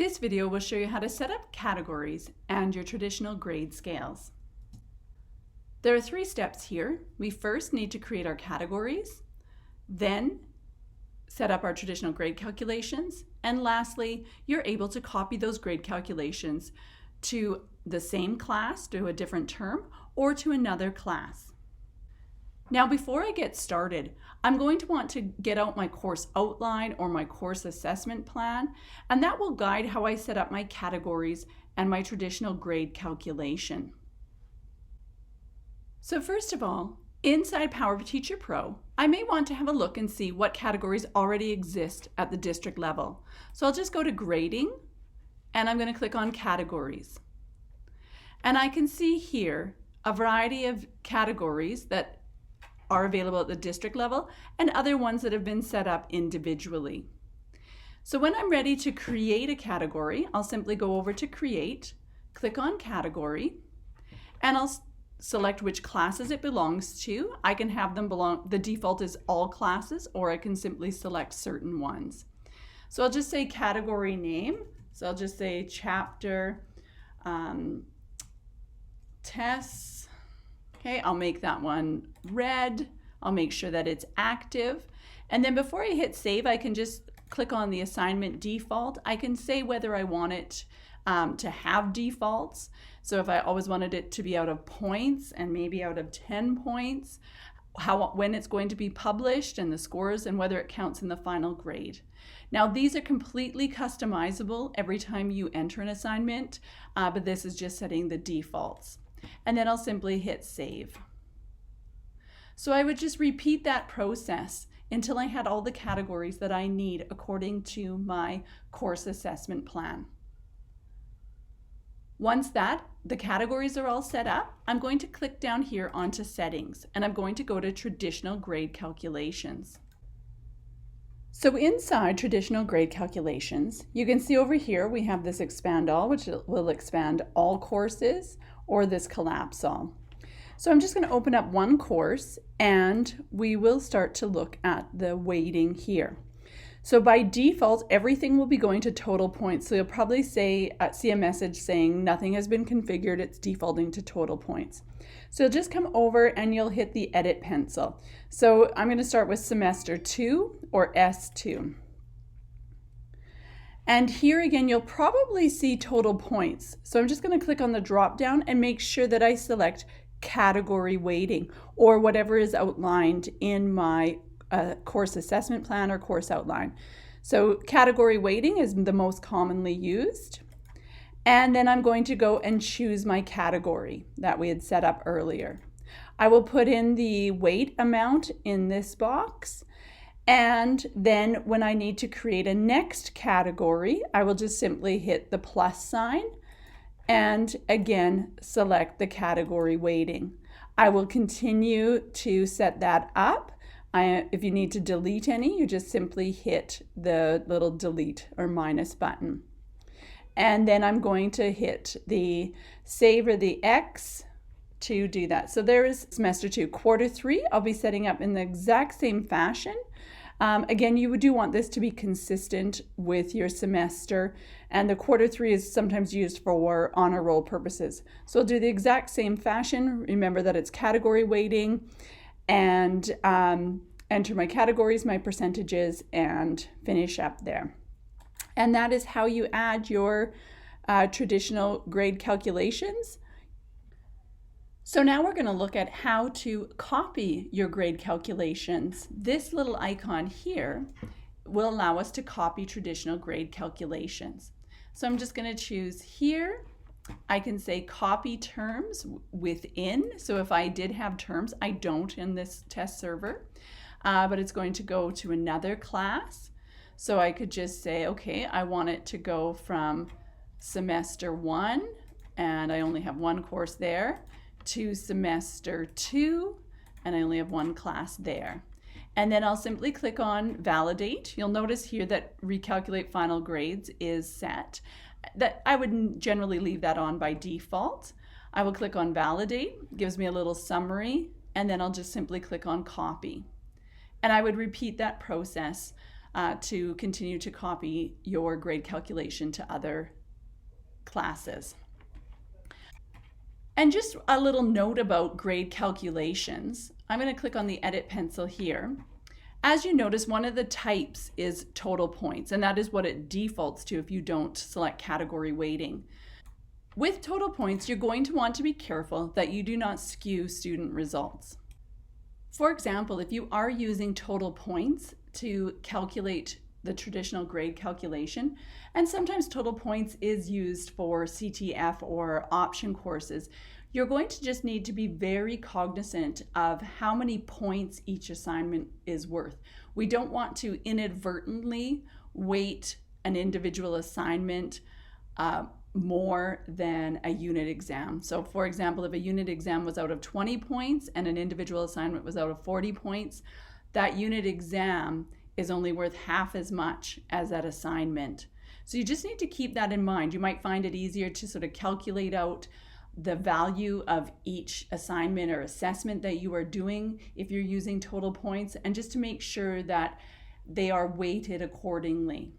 This video will show you how to set up categories and your traditional grade scales. There are 3 steps here. We first need to create our categories, then set up our traditional grade calculations, and lastly, you're able to copy those grade calculations to the same class, to a different term, or to another class. Now, before I get started, I'm going to want to get out my course outline or my course assessment plan, and that will guide how I set up my categories and my traditional grade calculation. So first of all, inside PowerTeacher Pro, I may want to have a look and see what categories already exist at the district level. So I'll just go to Grading, and I'm going to click on Categories. And I can see here a variety of categories that are available at the district level and other ones that have been set up individually. So when I'm ready to create a category, I'll simply go over to Create, click on Category, and I'll select which classes it belongs to. I can have them belong, the default is all classes, or I can simply select certain ones. So I'll just say category name. So I'll just say chapter tests. Okay, I'll make that one red. I'll make sure that it's active. And then before I hit save, I can just click on the assignment default. I can say whether I want it to have defaults. So if I always wanted it to be out of points and maybe out of 10 points, when it's going to be published and the scores and whether it counts in the final grade. Now these are completely customizable every time you enter an assignment, but this is just setting the defaults. And then I'll simply hit save. So I would just repeat that process until I had all the categories that I need according to my course assessment plan. Once the categories are all set up, I'm going to click down here onto Settings, and I'm going to go to Traditional Grade Calculations. So inside Traditional Grade Calculations, you can see over here we have this Expand All, which will expand all courses, or this Collapse All. So I'm just going to open up one course and we will start to look at the weighting here. So by default, everything will be going to total points. So you'll probably see a message saying nothing has been configured, it's defaulting to total points. So you'll just come over and you'll hit the edit pencil. So I'm going to start with semester 2 or S2. And here again, you'll probably see total points. So I'm just going to click on the drop down and make sure that I select category weighting or whatever is outlined in my course assessment plan or course outline. So category weighting is the most commonly used. And then I'm going to go and choose my category that we had set up earlier. I will put in the weight amount in this box. And then when I need to create a next category, I will just simply hit the plus sign and again select the category weighting. I will continue to set that up. If you need to delete any, you just simply hit the little delete or minus button. And then I'm going to hit the save or the X to do that. So there is semester 2. Quarter 3, I'll be setting up in the exact same fashion. Again, you do want this to be consistent with your semester, and the quarter 3 is sometimes used for honor roll purposes. So I'll do the exact same fashion. Remember that it's category weighting, and enter my categories, my percentages, and finish up there. And that is how you add your traditional grade calculations. So now we're going to look at how to copy your grade calculations. This little icon here will allow us to copy traditional grade calculations. So I'm just going to choose here. I can say copy terms within. So if I did have terms, I don't in this test server, but it's going to go to another class. So I could just say, okay, I want it to go from semester 1, and I only have one course there, to semester 2, and I only have one class there. And then I'll simply click on Validate. You'll notice here that Recalculate Final Grades is set. That I would generally leave that on by default. I will click on Validate, gives me a little summary, and then I'll just simply click on Copy. And I would repeat that process to continue to copy your grade calculation to other classes. And just a little note about grade calculations. I'm going to click on the edit pencil here. As you notice, one of the types is total points, and that is what it defaults to if you don't select category weighting. With total points, you're going to want to be careful that you do not skew student results. For example, if you are using total points to calculate the traditional grade calculation, and sometimes total points is used for CTF or option courses, you're going to just need to be very cognizant of how many points each assignment is worth. We don't want to inadvertently weight an individual assignment more than a unit exam. So for example, if a unit exam was out of 20 points and an individual assignment was out of 40 points, that unit exam is only worth half as much as that assignment. So you just need to keep that in mind. You might find it easier to sort of calculate out the value of each assignment or assessment that you are doing if you're using total points, and just to make sure that they are weighted accordingly.